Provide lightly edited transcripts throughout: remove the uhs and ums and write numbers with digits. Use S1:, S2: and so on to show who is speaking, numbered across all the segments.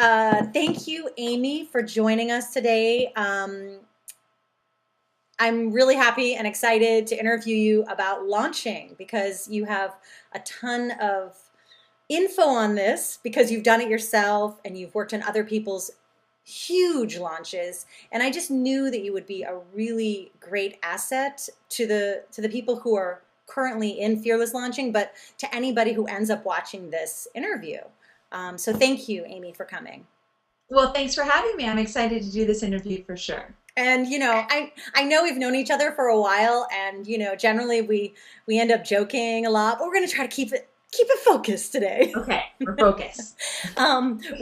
S1: Thank you, Amy, for joining us today. I'm really happy and excited to interview you about launching because you have a ton of info on this because you've done it yourself and you've worked on other people's huge launches. And I just knew that you would be a really great asset to the people who are currently in fearless launching, but to anybody who ends up watching this interview. So thank you, Amy, for coming.
S2: Well, thanks for having me. I'm excited to do this interview for sure.
S1: And I know we've known each other for a while, and generally we end up joking a lot, but we're going to try to keep it focused today.
S2: Okay, we're focused.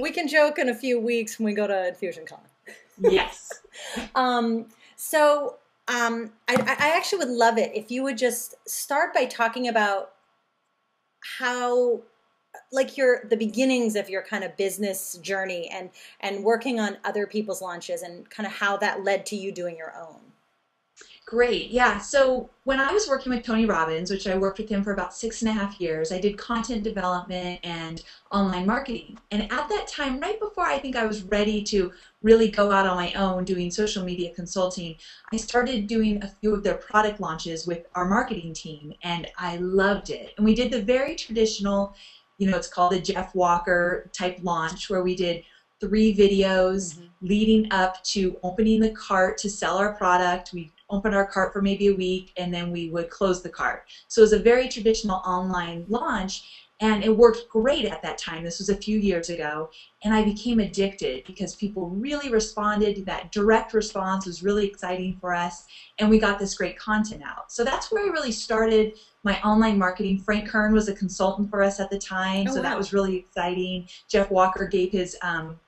S1: We can joke in a fefew weeks when we go to Infusion Con.
S2: Yes.
S1: I actually would love it if you would just start by talking about how, like, the beginnings of your kind of business journey and working on other people's launches and kind of how that led to you doing your own.
S2: Great. Yeah. So when I was working with Tony Robbins, which I worked with him for about 6.5 years, I did content development and online marketing. And at that time, right before I think I was ready to really go out on my own doing social media consulting, I started doing a few of their product launches with our marketing team, and I loved it. And we did the very traditional, it's called the Jeff Walker type launch, where we did 3 videos leading up to opening the cart to sell our product. We open our cart for maybe a week, and then we would close the cart. So it was a very traditional online launch, and it worked great at that time. This was a few years ago, and I became addicted because people really responded. That direct response was really exciting for us, and we got this great content out. So that's where I really started my online marketing. Frank Kern was a consultant for us at the time,
S1: Oh,
S2: so
S1: wow.
S2: that was really exciting. Jeff Walker gave his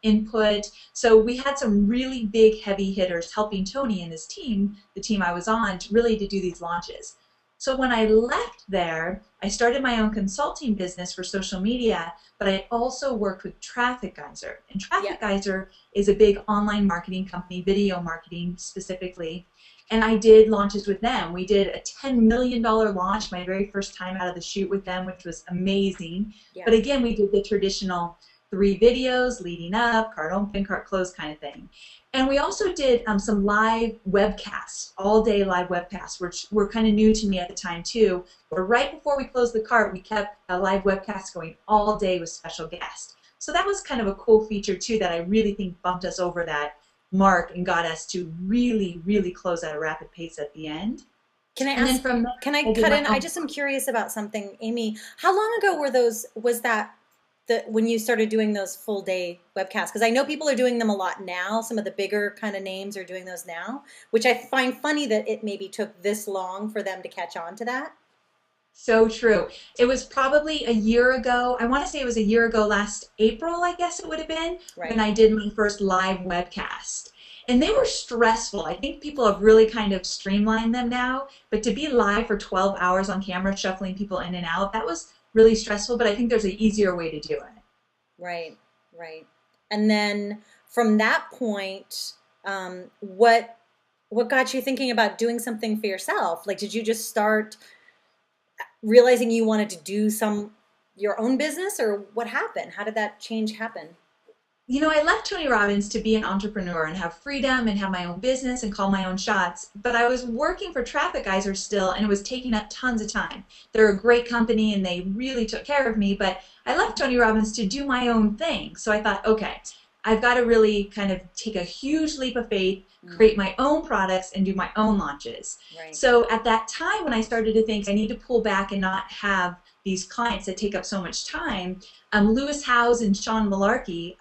S2: input. So we had some really big heavy hitters helping Tony and his team, the team I was on, really to do these launches. So when I left there, I started my own consulting business for social media, but I also worked with Traffic Geyser. And Traffic Geyser is a big online marketing company, video marketing specifically. And I did launches with them. We did a $10 million launch, my very first time out of the chute with them, which was amazing.
S1: Yeah.
S2: But again, we did the traditional 3 videos leading up, cart open, cart closed kind of thing. And we also did some live webcasts, all-day live webcasts, which were kind of new to me at the time too. But right before we closed the cart, we kept a live webcast going all day with special guests. So that was kind of a cool feature too that I really think bumped us over that mark and got us to really, really close at a rapid pace at the end.
S1: Can I ask? Can I cut in? I just am curious about something, Amy. How long ago was that when you started doing those full day webcasts? Because I know people are doing them a lot now. Some of the bigger kind of names are doing those now, which I find funny that it maybe took this long for them to catch on to that.
S2: So true. It was probably a year ago. I want to say it was a year ago, last April, I guess it would have been, when I did my first live webcast. And they were stressful. I think people have really kind of streamlined them now, but to be live for 12 hours on camera, shuffling people in and out, that was really stressful, but I think there's an easier way to do it.
S1: Right, right. And then from that point, what got you thinking about doing something for yourself? Like, did you just start realizing you wanted to do your own business, or what happened? How did that change happen?
S2: I left Tony Robbins to be an entrepreneur and have freedom and have my own business and call my own shots, but I was working for Traffic Geyser still, and it was taking up tons of time. They're a great company and they really took care of me, but I left Tony Robbins to do my own thing. So I thought, okay, I've got to really kind of take a huge leap of faith, create my own products, and do my own launches.
S1: Right.
S2: So at that time, when I started to think I need to pull back and not have these clients that take up so much time, Lewis Howes and Sean Malarkey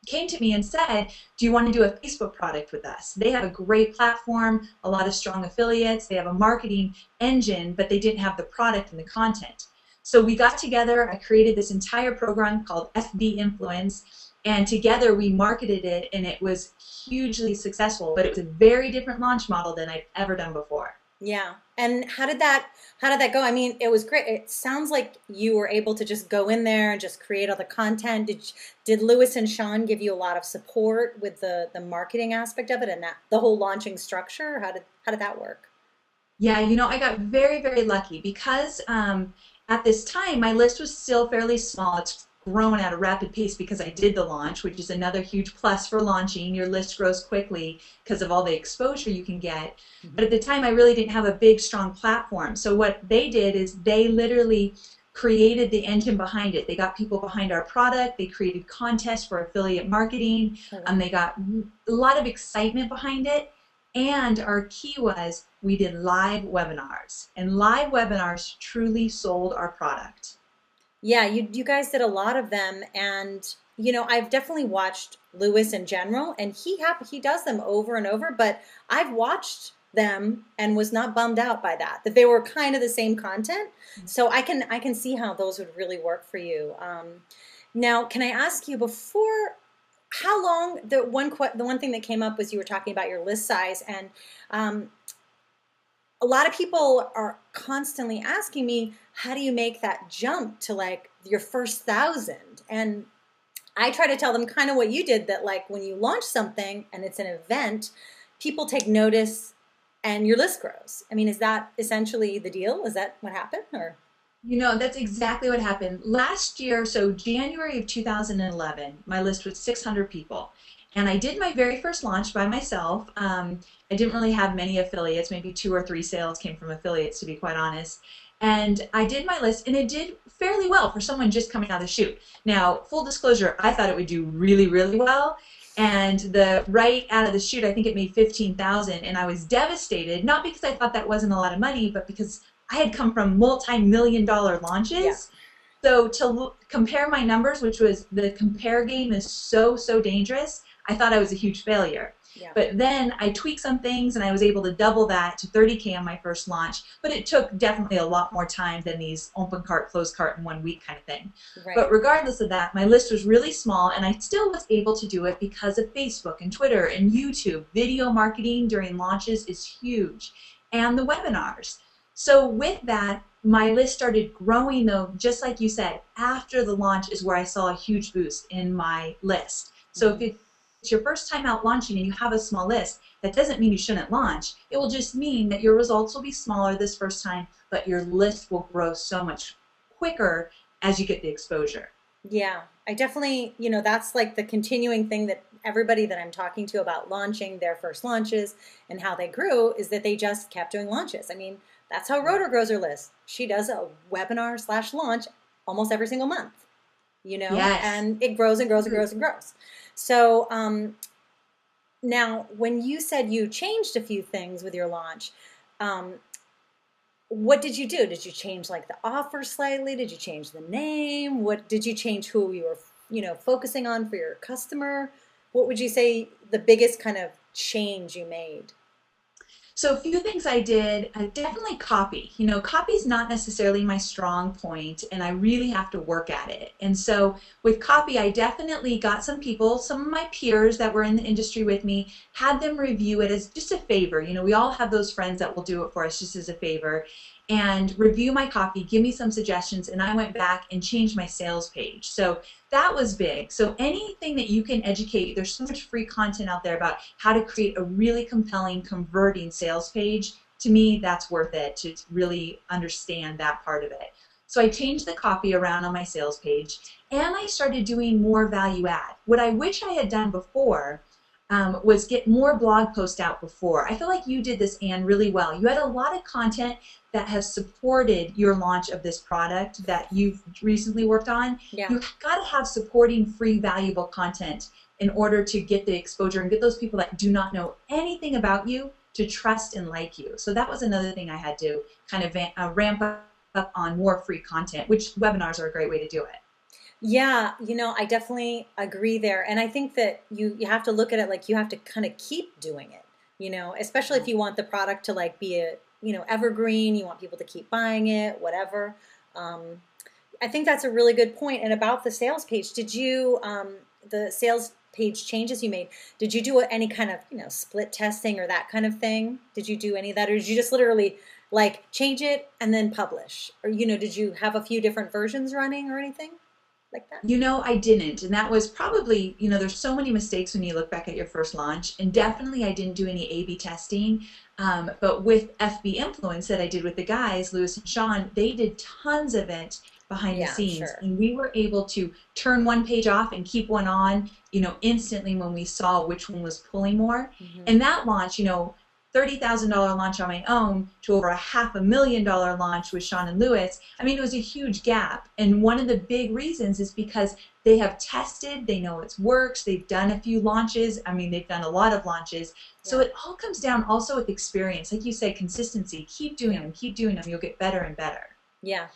S2: came to me and said, do you want to do a Facebook product with us? They have a great platform, a lot of strong affiliates, they have a marketing engine, but they didn't have the product and the content. So we got together, I created this entire program called FB Influence, and together we marketed it, and it was hugely successful, but it was a very different launch model than I've ever done before.
S1: Yeah. And how did that go? I mean, it was great. It sounds like you were able to just go in there and just create all the content. Did Lewis and Sean give you a lot of support with the marketing aspect of it and the whole launching structure? How did that work?
S2: Yeah, I got very, very lucky because at this time my list was still fairly small. It's grown at a rapid pace because I did the launch, which is another huge plus for launching. Your list grows quickly because of all the exposure you can get. But at the time, I really didn't have a big, strong platform. So what they did is they literally created the engine behind it. They got people behind our product. They created contests for affiliate marketing. They got a lot of excitement behind it. And our key was we did live webinars. And live webinars truly sold our product.
S1: Yeah, you guys did a lot of them, and I've definitely watched Lewis in general, and he does them over and over, but I've watched them and was not bummed out by that they were kind of the same content. So I can see how those would really work for you. Now, can I ask you before, how long, the one thing that came up was you were talking about your list size, and a lot of people are constantly asking me, how do you make that jump to like your first 1,000? And I try to tell them kind of what you did, that like when you launch something and it's an event, people take notice and your list grows. I mean, is that essentially the deal? Is that what happened? Or
S2: That's exactly what happened. Last year, so January of 2011, my list was 600 people. And I did my very first launch by myself. I didn't really have many affiliates. Maybe 2 or 3 sales came from affiliates, to be quite honest. And I did my list, and it did fairly well for someone just coming out of the chute. Now, full disclosure, I thought it would do really, really well. And right out of the chute, I think it made 15,000, and I was devastated, not because I thought that wasn't a lot of money, but because I had come from multi-million-dollar launches. Yeah. So to compare my numbers, which was, the compare game is so dangerous, I thought I was a huge failure. Yeah. But then I tweaked some things, and I was able to double that to 30K on my first launch. But it took definitely a lot more time than these open cart, closed cart in 1 week kind of thing. Right. But regardless of that, my list was really small, and I still was able to do it because of Facebook and Twitter and YouTube. Video marketing during launches is huge, and the webinars. So with that, my list started growing, though, just like you said. After the launch is where I saw a huge boost in my list. So if it's your first time out launching and you have a small list, that doesn't mean you shouldn't launch. It will just mean that your results will be smaller this first time, but your list will grow so much quicker as you get the exposure.
S1: Yeah, I definitely, that's like the continuing thing that everybody that I'm talking to about launching their first launches and how they grew is that they just kept doing launches. I mean, that's how Rhoda grows her list. She does a webinar/launch almost every single month,
S2: Yes.
S1: And it grows and grows and grows and grows. So now, when you said you changed a few things with your launch, what did you do? Did you change like the offer slightly? Did you change the name? What did you change? Who you were, focusing on for your customer? What would you say the biggest kind of change you made?
S2: So a few things I did, definitely copy. Copy is not necessarily my strong point, and I really have to work at it. And so with copy, I definitely got some people, some of my peers that were in the industry with me, had them review it as just a favor. We all have those friends that will do it for us just as a favor, and review my copy, give me some suggestions, and I went back and changed my sales page. So that was big. So anything that you can educate, there's so much free content out there about how to create a really compelling, converting sales page. To me, that's worth it to really understand that part of it. So I changed the copy around on my sales page, and I started doing more value add. What I wish I had done before was get more blog posts out before. I feel like you did this, Anne, really well. You had a lot of content that has supported your launch of this product that you've recently worked on. Yeah. You've got to have supporting free, valuable content in order to get the exposure and get those people that do not know anything about you to trust and like you. So that was another thing I had to kind of ramp up on more free content, which webinars are a great way to do it.
S1: Yeah, I definitely agree there. And I think that you have to look at it like you have to kind of keep doing it, especially if you want the product to like be a, evergreen, you want people to keep buying it, whatever. I think that's a really good point. And about the sales page, did you, the sales page changes you made, did you do any kind of, split testing or that kind of thing? Did you do any of that? Or did you just literally like change it and then publish? Or, did you have a few different versions running or anything like that?
S2: I didn't. And that was probably, there's so many mistakes when you look back at your first launch. And definitely I didn't do any A/B testing. But with FB Influence that I did with the guys, Lewis and Sean, they did tons of it. behind the
S1: Yeah, I'm
S2: scenes,
S1: sure.
S2: and we were able to turn one page off and keep one on, instantly when we saw which one was pulling more.
S1: Hmm.
S2: And that launch, $30,000 launch on my own to over a $500,000 launch with Sean and Lewis. I mean, it was a huge gap. And one of the big reasons is because they have tested, they know it works, they've done a few launches. I mean, they've done a lot of launches. So
S1: Yeah,
S2: it all comes down also with experience. Like you said, consistency.
S1: yeah,
S2: Keep doing them. You'll get better and better.
S1: yeah.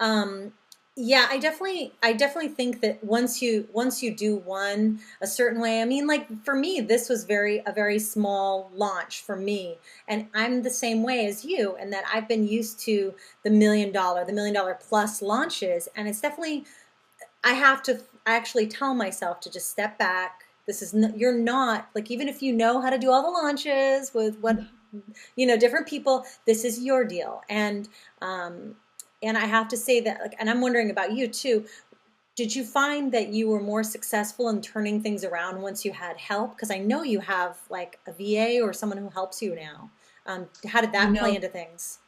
S1: Um, yeah, I definitely think that once you do one a certain way, I mean, like for me, this was a very small launch for me, and I'm the same way as you, and that I've been used to the million dollar plus launches, and it's definitely I have to actually tell myself to just step back. This is you're not like even if you know how to do all the launches with what different people, this is your deal. Um and I have to say that like and I'm wondering about you too. Did you find that you were more successful in turning things around once you had help? Because I know you have like a VA or someone who helps you now. How did
S2: You
S1: that play
S2: know,
S1: into things?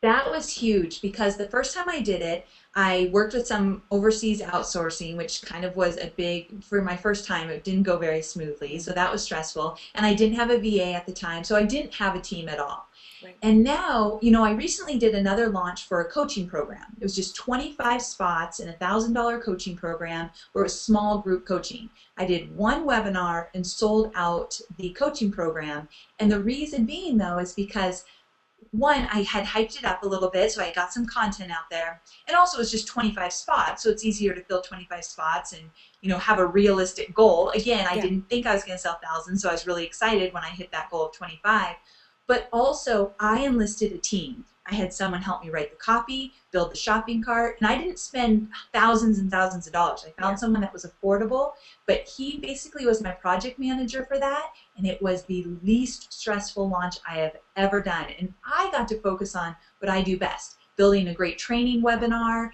S2: that was huge because the first time I did it, I worked with some overseas outsourcing, which kind of was a big, for my first time, it didn't go very smoothly. So that was stressful. And I didn't have a VA at the time, so I didn't have a team at all.
S1: Right.
S2: And now, I recently did another launch for a coaching program. It was just 25 spots in a $1,000 coaching program where it was small group coaching. I did one webinar and sold out the coaching program. And the reason being, though, is because one, I had hyped it up a little bit, so I got some content out there. And also, it's just 25 spots, so it's easier to fill 25 spots and, have a realistic goal. Again, I
S1: Yeah.
S2: didn't think I was going to sell thousands, so I was really excited when I hit that goal of 25. But also, I enlisted a team. I had someone help me write the copy, build the shopping cart, and I didn't spend thousands and thousands of dollars. I
S1: Yeah.
S2: found someone that was affordable, but he basically was my project manager for that, and it was the least stressful launch I have ever done. And I got to focus on what I do best: building a great training webinar,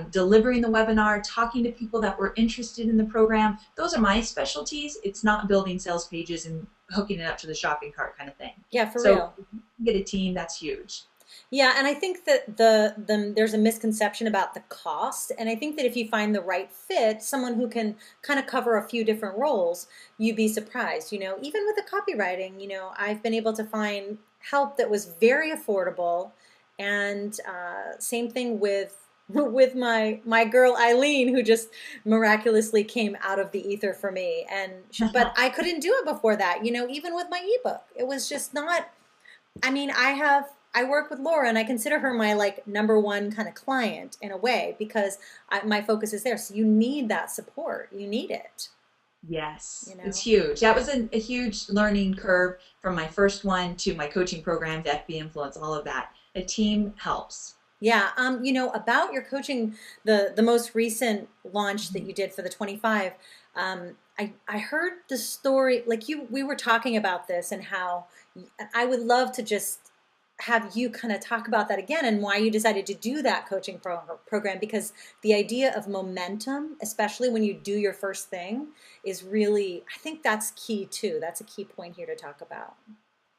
S2: delivering the webinar, talking to people that were interested in the program. Those are my specialties. It's not building sales pages and hooking it up to the shopping cart kind of thing.
S1: Yeah, for
S2: So
S1: real.
S2: if you get a team, that's huge.
S1: Yeah, and I think that there's a misconception about the cost, and I think that if you find the right fit, someone who can kind of cover a few different roles, you'd be surprised. Even with the copywriting, I've been able to find help that was very affordable, and same thing with with my girl Eileen, who just miraculously came out of the ether for me, and but I couldn't do it before that. Even with my ebook, it was just not. I mean, I work with Laura and I consider her my like number one kind of client in a way because my focus is there. So you need that support. You need it,
S2: Yes,
S1: you
S2: it's
S1: know?
S2: huge. That was a huge learning curve from my first one to my coaching program to FB Influence, all of that. A team helps.
S1: Yeah, about your coaching, the most recent launch that you did for the 25, I heard the story like we were talking about this and how I would love to just have you kind of talk about that again and why you decided to do that coaching program because the idea of momentum, especially when you do your first thing, is really I think that's key too. That's a key point here to talk about.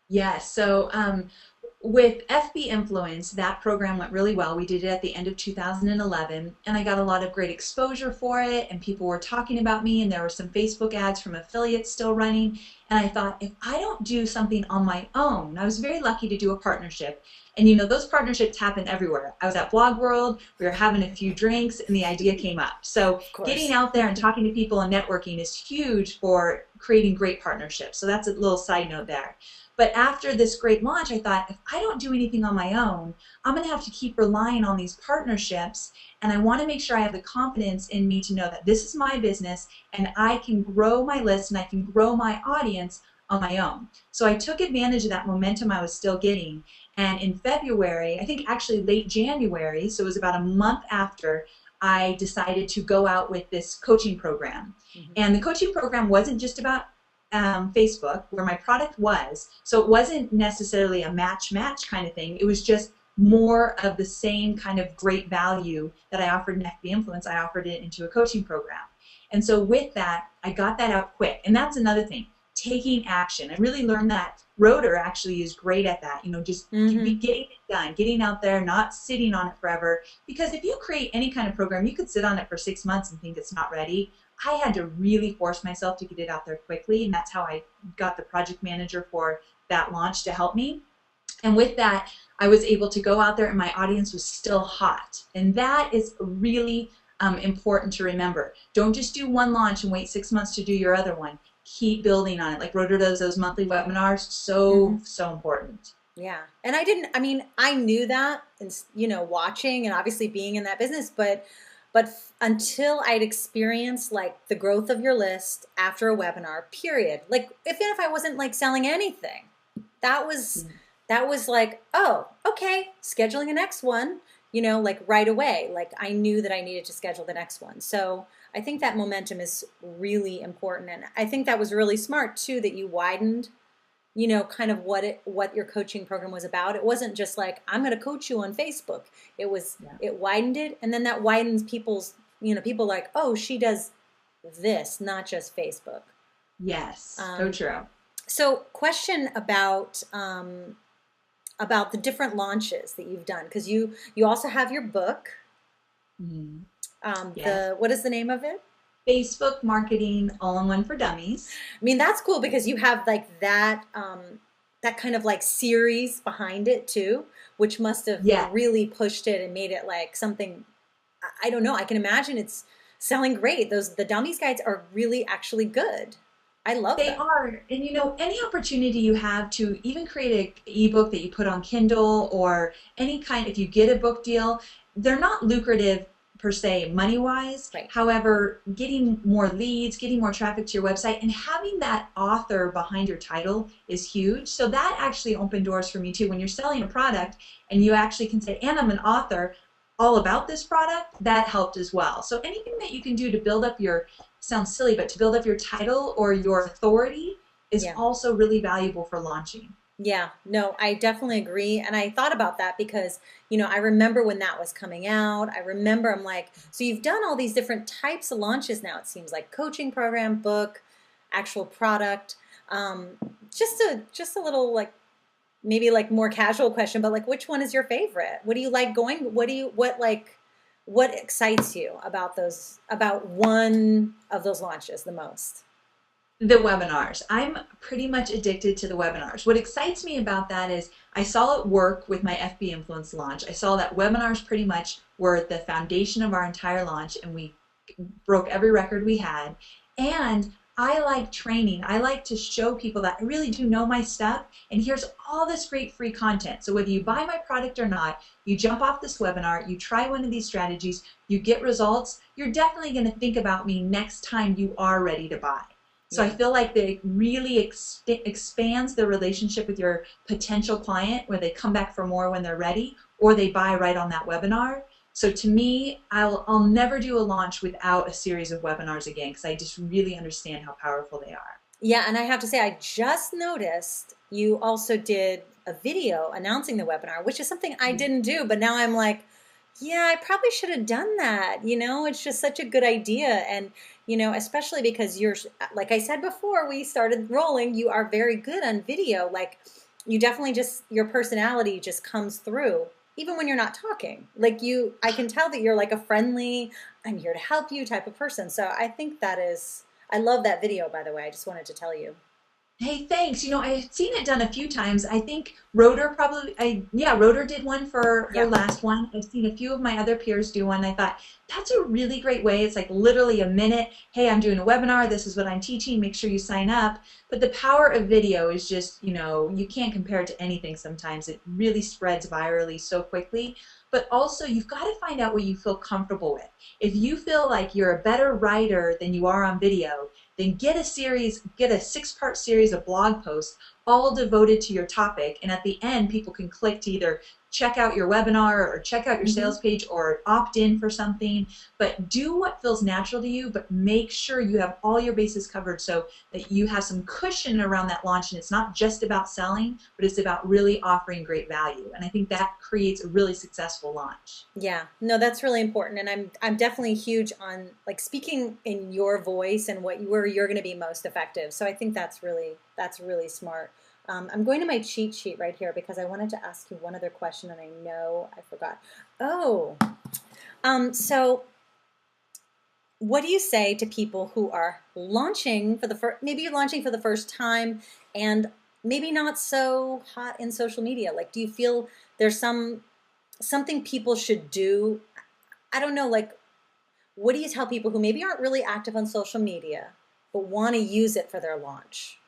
S2: Yes. So with FB Influence, that program went really well. We did it at the end of 2011, and I got a lot of great exposure for it, and people were talking about me, and there were some Facebook ads from affiliates still running. And I thought, if I don't do something on my own, I was very lucky to do a partnership. And those partnerships happen everywhere. I was at Blog World, we were having a few drinks, and the idea came up. So
S1: Of
S2: getting
S1: course.
S2: out there and talking to people and networking is huge for creating great partnerships. So that's a little side note there. But after this great launch, I thought, if I don't do anything on my own, I'm going to have to keep relying on these partnerships. And I want to make sure I have the confidence in me to know that this is my business and I can grow my list and I can grow my audience on my own. So I took advantage of that momentum I was still getting. And in February, I think actually late January, so it was about a month after, I decided to go out with this coaching program.
S1: Mhm.
S2: And the coaching program wasn't just about Facebook, where my product was. So it wasn't necessarily a match kind of thing. It was just more of the same kind of great value that I offered in FB Influence. I offered it into a coaching program. And so with that, I got that out quick. And that's another thing. taking action. I really learned that Rotor actually is great at that. Just be
S1: Mm-hmm.
S2: getting it done, getting out there, not sitting on it forever. Because if you create any kind of program, you could sit on it for 6 months and think it's not ready. I had to really force myself to get it out there quickly, and that's how I got the project manager for that launch to help me. And with that, I was able to go out there and my audience was still hot. And that is really important to remember. Don't just do one launch and wait 6 months to do your other one. Keep building on it. Like Rotor does those monthly webinars,
S1: Mm-hmm.
S2: so important.
S1: Yeah. And I knew that and, watching and obviously being in that business, but until I'd experienced like the growth of your list after a webinar, period. Like even if I wasn't like selling anything, that was that was like, oh, okay, scheduling a next one, like right away. Like I knew that I needed to schedule the next one. So I think that momentum is really important. And I think that was really smart too, that you widened, kind of what your coaching program was about. It wasn't just like, I'm going to coach you on Facebook.
S2: Yeah.
S1: It widened it. And then that widens people like, oh, she does this, not just Facebook.
S2: Yes, so
S1: Um,
S2: true.
S1: so question about the different launches that you've done. Cause you also have your book.
S2: Mhm. Yes.
S1: What is the name of it?
S2: Facebook marketing all-in-one for dummies.
S1: I mean, that's cool because you have like that kind of like series behind it too, which must have
S2: Yeah.
S1: really pushed it and made it like something. I don't know. I can imagine it's selling great. The dummies guides are really actually good. I love
S2: They
S1: them.
S2: are. And any opportunity you have to even create a ebook that you put on Kindle or any kind, if you get a book deal, they're not lucrative per se money wise.
S1: Right.
S2: However, getting more leads, getting more traffic to your website, and having that author behind your title is huge. So that actually opened doors for me too. When you're selling a product and you actually can say, and I'm an author all about this product, that helped as well. So anything that you can do to build up your, sounds silly, but to build up your title or your authority is
S1: Yeah.
S2: also really valuable for launching.
S1: Yeah, no, I definitely agree. And I thought about that because, I remember when that was coming out. I remember I'm like, so you've done all these different types of launches now. It seems like coaching program, book, actual product. Um, just a little like maybe like more casual question, but like which one is your favorite? What do you like going? What excites you about one of those launches the most?
S2: The webinars. I'm pretty much addicted to the webinars. What excites me about that is I saw it work with my FB Influence launch. I saw that webinars pretty much were the foundation of our entire launch, and we broke every record we had. And I like training. I like to show people that I really do know my stuff, and here's all this great free content. So whether you buy my product or not, you jump off this webinar, you try one of these strategies, you get results, you're definitely going to think about me next time you are ready to buy. So I
S1: Yeah.
S2: feel like they really expands the relationship with your potential client where they come back for more when they're ready or they buy right on that webinar. So to me, I'll never do a launch without a series of webinars again because I just really understand how powerful they are.
S1: Yeah, and I have to say, I just noticed you also did a video announcing the webinar, which is something I didn't do, but now I'm like, yeah, I probably should have done that. It's just such a good idea. And, especially because like I said before we started rolling, you are very good on video. Like, you definitely your personality just comes through, even when you're not talking. Like, I can tell that you're like a friendly, I'm here to help you type of person. So I think I love that video, by the way. I just wanted to tell you.
S2: Hey, thanks. I've seen it done a few times. I think Rotor yeah, Rotor did one for her
S1: Yeah.
S2: last one. I've seen a few of my other peers do one. I thought that's a really great way. It's like literally a minute. Hey, I'm doing a webinar. This is what I'm teaching. Make sure you sign up. But the power of video is just, you can't compare it to anything sometimes. It really spreads virally so quickly. But also, you've got to find out what you feel comfortable with. If you feel like you're a better writer than you are on video, then get a 6-part series of blog posts all devoted to your topic. And at the end, people can click to either check out your webinar or check out your
S1: Hmm.
S2: sales page or opt in for something. But do what feels natural to you, but make sure you have all your bases covered so that you have some cushion around that launch. And it's not just about selling, but it's about really offering great value. And I think that creates a really successful launch.
S1: Yeah, no, that's really important, and I'm definitely huge on like speaking in your voice and where you're going to be most effective. So I think that's really smart. I'm going to my cheat sheet right here because I wanted to ask you one other question and I know I forgot. Oh, so what do you say to people who are launching for the first, maybe you're launching for the first time and maybe not so hot in social media? Like, do you feel there's something people should do? I don't know, like, what do you tell people who maybe aren't really active on social media, but want to use it for their launch?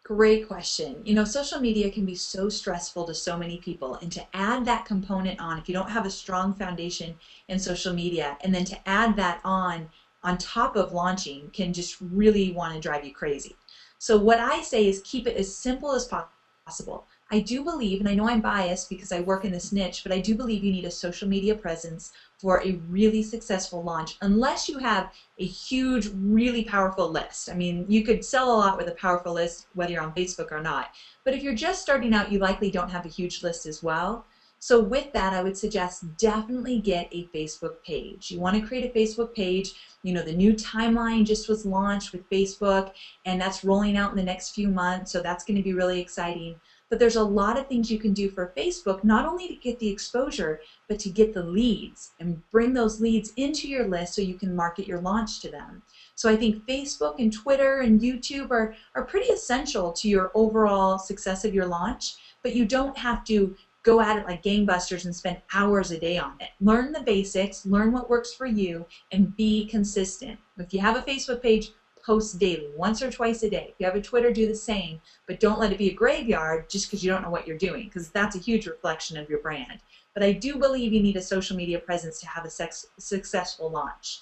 S2: Great question. You know, social media can be so stressful to so many people, and to add that component on, if you don't have a strong foundation in social media, and then to add that on top of launching can just really want to drive you crazy. So what I say is keep it as simple as possible. I do believe, and I know I'm biased because I work in this niche, but I do believe you need a social media presence for a really successful launch, unless you have a huge, really powerful list. I mean, you could sell a lot with a powerful list, whether you're on Facebook or not. But if you're just starting out, you likely don't have a huge list as well. So with that, I would suggest definitely get a Facebook page. You want to create a Facebook page. You know, the new timeline just was launched with Facebook, and that's rolling out in the next few months. So that's going to be really exciting. But there's a lot of things you can do for Facebook, not only to get the exposure, but to get the leads and bring those leads into your list so you can market your launch to them. So I think Facebook and Twitter and YouTube are pretty essential to your overall success of your launch, but you don't have to go at it like gangbusters and spend hours a day on it. Learn the basics, learn what works for you, and be consistent. If you have a Facebook page, post daily, once or twice a day. If you have a Twitter, do the same, but don't let it be a graveyard just because you don't know what you're doing, because that's a huge reflection of your brand. But I do believe you need a social media presence to have a successful launch.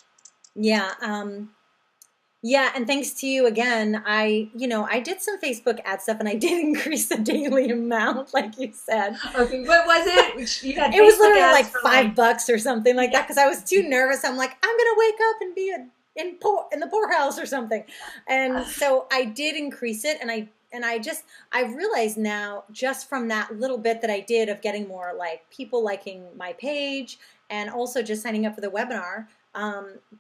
S1: Yeah, yeah, and thanks to you again, I did some Facebook ad stuff and I did increase the daily amount, like you said.
S2: Okay, what was it? You had
S1: It was
S2: Facebook
S1: literally
S2: ads
S1: like
S2: for
S1: $5 or something like that because I was too nervous. I'm like, I'm gonna wake up and be in the poorhouse or something, and so I did increase it, and I realized now just from that little bit that I did of getting more like people liking my page and also just signing up for the webinar,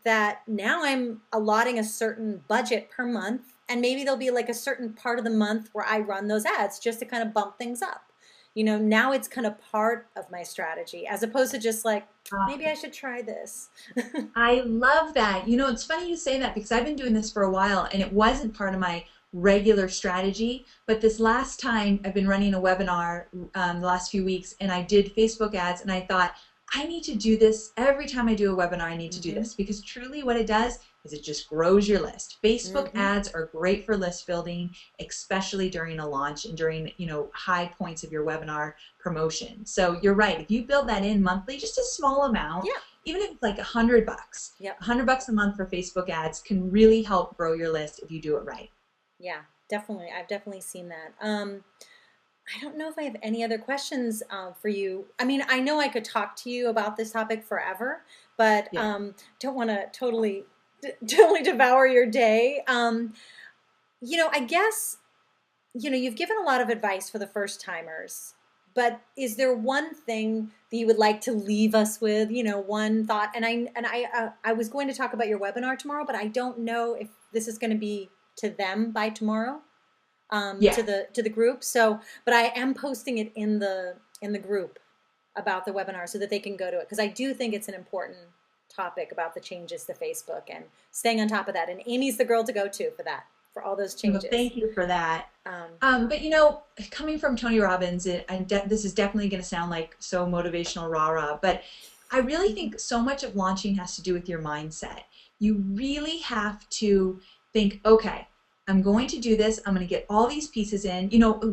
S1: that now I'm allotting a certain budget per month, and maybe there'll be like a certain part of the month where I run those ads just to kind of bump things up. Now it's kind of part of my strategy as opposed to just like, maybe I should try this.
S2: I love that. You know, it's funny you say that because I've been doing this for a while and it wasn't part of my regular strategy. But this last time I've been running a webinar the last few weeks, and I did Facebook ads, and I thought, I need to do this every time I do a webinar. I need to do this because truly what it does is it just grows your list. Facebook ads are great for list building, especially during a launch and during, high points of your webinar promotion. So you're right. If you build that in monthly, just a small amount, even if it's like $100, $100 a month for Facebook ads can really help grow your list if you do it right.
S1: Yeah, definitely. I've definitely seen that. I don't know if I have any other questions for you. I mean, I know I could talk to you about this topic forever, but don't want to totally devour your day. I guess, you've given a lot of advice for the first timers, but is there one thing that you would like to leave us with, one thought? And I was going to talk about your webinar tomorrow, but I don't know if this is going to be to them by tomorrow. To the group. So, but I am posting it in the group about the webinar so that they can go to it, because I do think it's an important topic about the changes to Facebook and staying on top of that. And Amy's the girl to go to for that, for all those changes.
S2: Well, thank you for that. But coming from Tony Robbins, this is definitely going to sound like so motivational rah-rah, but I really think so much of launching has to do with your mindset. You really have to think, okay, I'm going to do this. I'm going to get all these pieces in.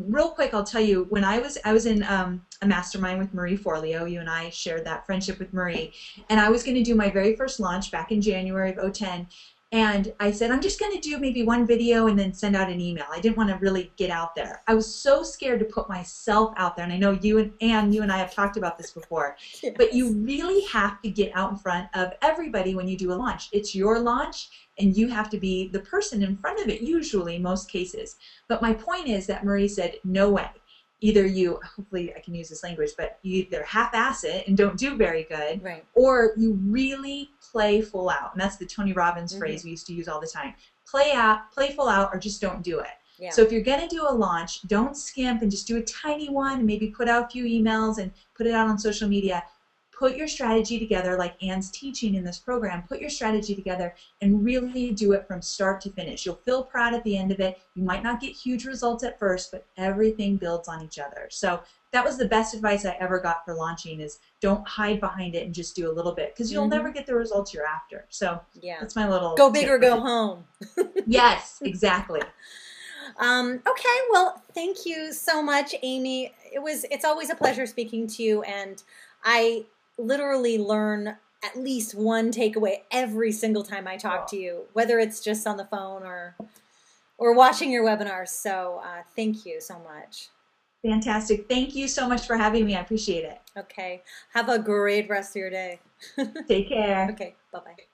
S2: Real quick, I'll tell you, when I was in a mastermind with Marie Forleo, you and I shared that friendship with Marie, and I was going to do my very first launch back in January of 2010. And I said, I'm just going to do maybe one video and then send out an email. I didn't want to really get out there. I was so scared to put myself out there. And I know you and Anne, you and I have talked about this before. Yes. But you really have to get out in front of everybody when you do a launch. It's your launch, and you have to be the person in front of it, usually, most cases. But my point is that Marie said, no way. either you, hopefully I can use this language, but you either half-ass it and don't do very good,
S1: Right.
S2: or you really play full out. And that's the Tony Robbins
S1: Mm-hmm.
S2: phrase we used to use all the time. Play out, play full out, or just don't do it.
S1: Yeah.
S2: So if you're going to do a launch, don't skimp and just do a tiny one and maybe put out a few emails and put it out on social media. Put your strategy together like Anne's teaching in this program. Put your strategy together and really do it from start to finish. You'll feel proud at the end of it. You might not get huge results at first, but everything builds on each other. So that was the best advice I ever got for launching, is don't hide behind it and just do a little bit, because you'll never get the results you're after. So
S1: yeah,
S2: that's my little
S1: go big
S2: tip
S1: or go home.
S2: Yes, exactly.
S1: Okay, well, thank you so much, Amy. It's always a pleasure speaking to you, and I literally learn at least one takeaway every single time I talk to you, whether it's just on the phone or watching your webinars. So thank you so much.
S2: Fantastic. Thank you so much for having me. I appreciate it.
S1: Okay. Have a great rest of your day.
S2: Take care.
S1: Okay. Bye-bye.